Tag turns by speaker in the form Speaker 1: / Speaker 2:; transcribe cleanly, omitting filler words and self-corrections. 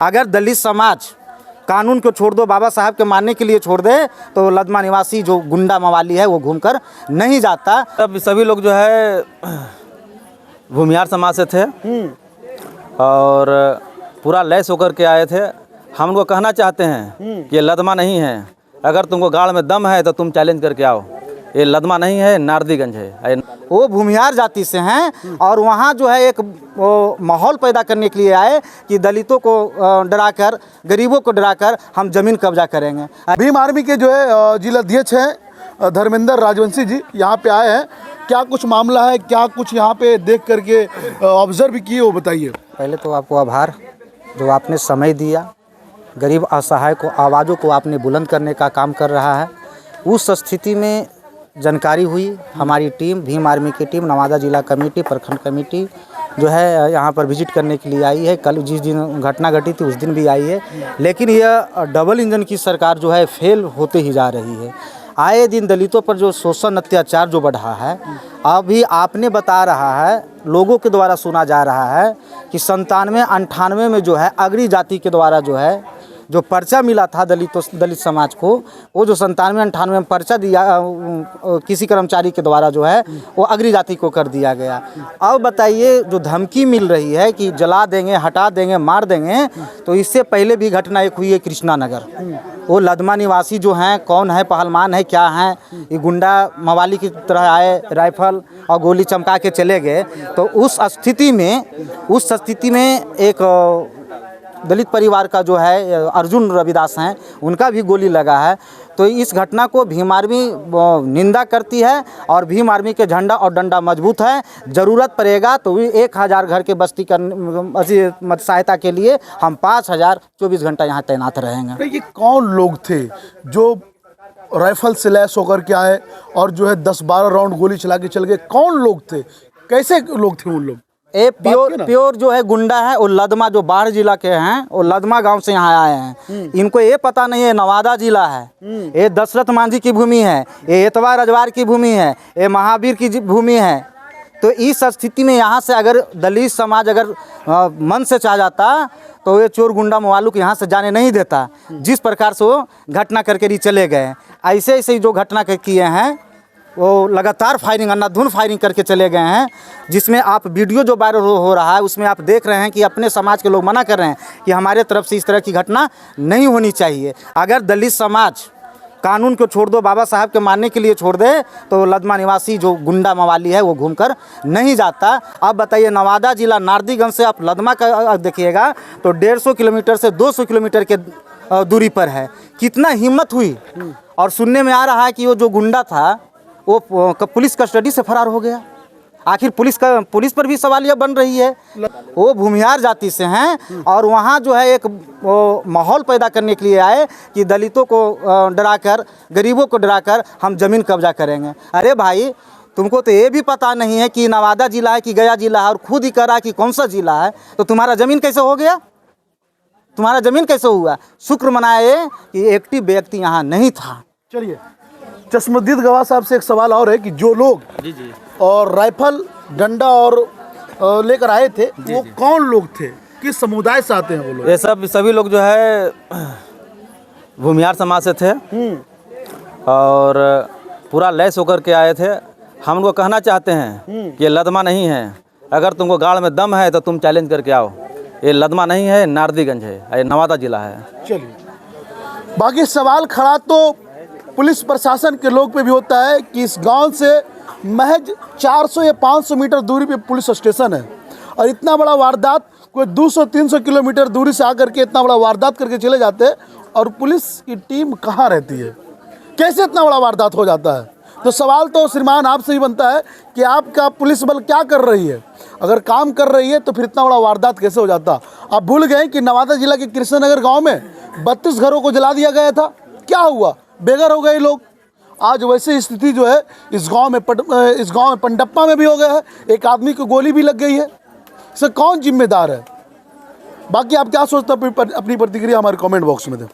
Speaker 1: अगर दलित समाज कानून को छोड़ दो, बाबा साहब के मानने के लिए छोड़ दे, तो लदमा निवासी जो गुंडा मवाली है वो घूमकर नहीं जाता।
Speaker 2: तब सभी लोग जो है भूमिहार समाज से थे और पूरा लैस होकर के आए थे। हम उनको कहना चाहते हैं कि ये लदमा नहीं है। अगर तुमको गाड़ में दम है तो तुम चैलेंज करके आओ। ये लदमा नहीं है, नारदीगंज है।
Speaker 1: वो भूमिहार जाति से हैं और वहाँ जो है एक माहौल पैदा करने के लिए आए कि दलितों को डराकर, गरीबों को डराकर हम ज़मीन कब्जा करेंगे।
Speaker 3: भीम आर्मी के जो है जिलाध्यक्ष हैं धर्मेंद्र राजवंशी जी यहाँ पे आए हैं। क्या कुछ मामला है, क्या कुछ यहाँ पे देख करके ऑब्जर्व किए, वो बताइए।
Speaker 1: पहले तो आपको आभार जो आपने समय दिया, गरीब असहाय को आवाज़ों को आपने बुलंद करने का काम कर रहा है। उस स्थिति में जानकारी हुई, हमारी टीम, भीम आर्मी की टीम, नवादा जिला कमेटी, प्रखंड कमेटी जो है यहाँ पर विजिट करने के लिए आई है। कल जिस दिन घटना घटी थी उस दिन भी आई है, लेकिन यह डबल इंजन की सरकार जो है फेल होते ही जा रही है। आए दिन दलितों पर जो शोषण अत्याचार जो बढ़ा है, अभी आपने बता रहा है, लोगों के द्वारा सुना जा रहा है कि 97-98 में जो है अग्री जाति के द्वारा जो है जो पर्चा मिला था दलित समाज को, वो जो 97-98 में पर्चा दिया किसी कर्मचारी के द्वारा जो है वो अग्री जाति को कर दिया गया। अब बताइए जो धमकी मिल रही है कि जला देंगे, हटा देंगे, मार देंगे, तो इससे पहले भी घटना एक हुई है कृष्णा नगर। वो लदमा निवासी जो हैं, कौन है, पहलवान है, क्या हैं, ये गुंडा मवाली की तरह आए, राइफल और गोली चमका के चले गए। तो उस स्थिति में एक दलित परिवार का जो है अर्जुन रविदास हैं, उनका भी गोली लगा है। तो इस घटना को भीम आर्मी निंदा करती है और भीम आर्मी के झंडा और डंडा मजबूत है। ज़रूरत पड़ेगा तो 1000 घर के बस्ती करने सहायता के लिए हम 5000 24 घंटा यहाँ तैनात रहेंगे।
Speaker 3: ये कौन लोग थे जो राइफल से लैस होकर के आए और जो है 10-12 राउंड गोली चला के चल गए? कौन लोग थे, कैसे लोग थे उन लोग?
Speaker 1: ये प्योर जो है गुंडा है। वो लदमा जो बाढ़ जिला के हैं, वो लदमा गांव से यहाँ आए हैं। इनको ये पता नहीं है नवादा जिला है, ये दशरथ मांझी की भूमि है, ये एतवार रजवार की भूमि है, ये महावीर की भूमि है। तो इस स्थिति में यहाँ से अगर दलित समाज अगर मन से चाह जाता तो ये चोर गुंडा मवालू को यहाँ से जाने नहीं देता। जिस प्रकार से वो घटना करके चले गए, ऐसे ऐसे जो घटना किए हैं वो लगातार फायरिंग, अंधाधुंध फायरिंग करके चले गए हैं। जिसमें आप वीडियो जो वायरल हो रहा है उसमें आप देख रहे हैं कि अपने समाज के लोग मना कर रहे हैं कि हमारे तरफ से इस तरह की घटना नहीं होनी चाहिए। अगर दलित समाज कानून को छोड़ दो, बाबा साहब के मानने के लिए छोड़ दे, तो लदमा निवासी जो गुंडा मवाली है वो घूमकर नहीं जाता। अब बताइए नवादा जिला नारदीगंज से आप लदमा का देखिएगा तो 150 किलोमीटर से 200 किलोमीटर के दूरी पर है। कितना हिम्मत हुई। और सुनने में आ रहा है कि वो जो गुंडा था वो पुलिस कस्टडी से फरार हो गया। आखिर पुलिस पर भी सवालिया बन रही है। वो भूमिहार जाति से हैं और वहाँ जो है एक माहौल पैदा करने के लिए आए कि दलितों को डराकर, गरीबों को डराकर हम ज़मीन कब्जा करेंगे। अरे भाई, तुमको तो ये भी पता नहीं है कि नवादा जिला है कि गया जिला है, और खुद ही कह रहा है कि कौन सा जिला है, तो तुम्हारा ज़मीन कैसे हो गया? तुम्हारा ज़मीन कैसे हुआ? शुक्र मनाए कि एक्टिव व्यक्ति यहाँ नहीं था।
Speaker 3: चलिए, चश्मदीद गवाह साहब से एक सवाल और है कि जो लोग और राइफल, डंडा और लेकर आए थे, वो कौन लोग थे, किस समुदाय से आते हैं वो लोग?
Speaker 2: ये सभी लोग जो है भूमिहार समाज से थे और पूरा लैस होकर के आए थे। हम उनको कहना चाहते हैं कि ये लदमा नहीं है। अगर तुमको गाड़ में दम है तो तुम चैलेंज करके आओ। ये लदमा नहीं है, नारदीगंज है, ये नवादा जिला है।
Speaker 3: चलिए, बाकी सवाल खड़ा तो पुलिस प्रशासन के लोग पे भी होता है कि इस गांव से महज 400 या 500 मीटर दूरी पे पुलिस स्टेशन है और इतना बड़ा वारदात कोई 200-300 किलोमीटर दूरी से आकर के इतना बड़ा वारदात करके चले जाते हैं, और पुलिस की टीम कहाँ रहती है? कैसे इतना बड़ा वारदात हो जाता है? तो सवाल तो श्रीमान आपसे ही बनता है कि आपका पुलिस बल क्या कर रही है? अगर काम कर रही है तो फिर इतना बड़ा वारदात कैसे हो जाता? आप भूल गए कि नवादा जिला के कृष्णनगर गाँव में 32 घरों को जला दिया गया था। क्या हुआ? बेघर हो गए लोग। आज वैसे स्थिति जो है इस गांव में पंडप्पा में भी हो गया है। एक आदमी को गोली भी लग गई है। इससे कौन जिम्मेदार है? बाकी आप क्या सोचते हैं अपनी प्रतिक्रिया हमारे कमेंट बॉक्स में दें।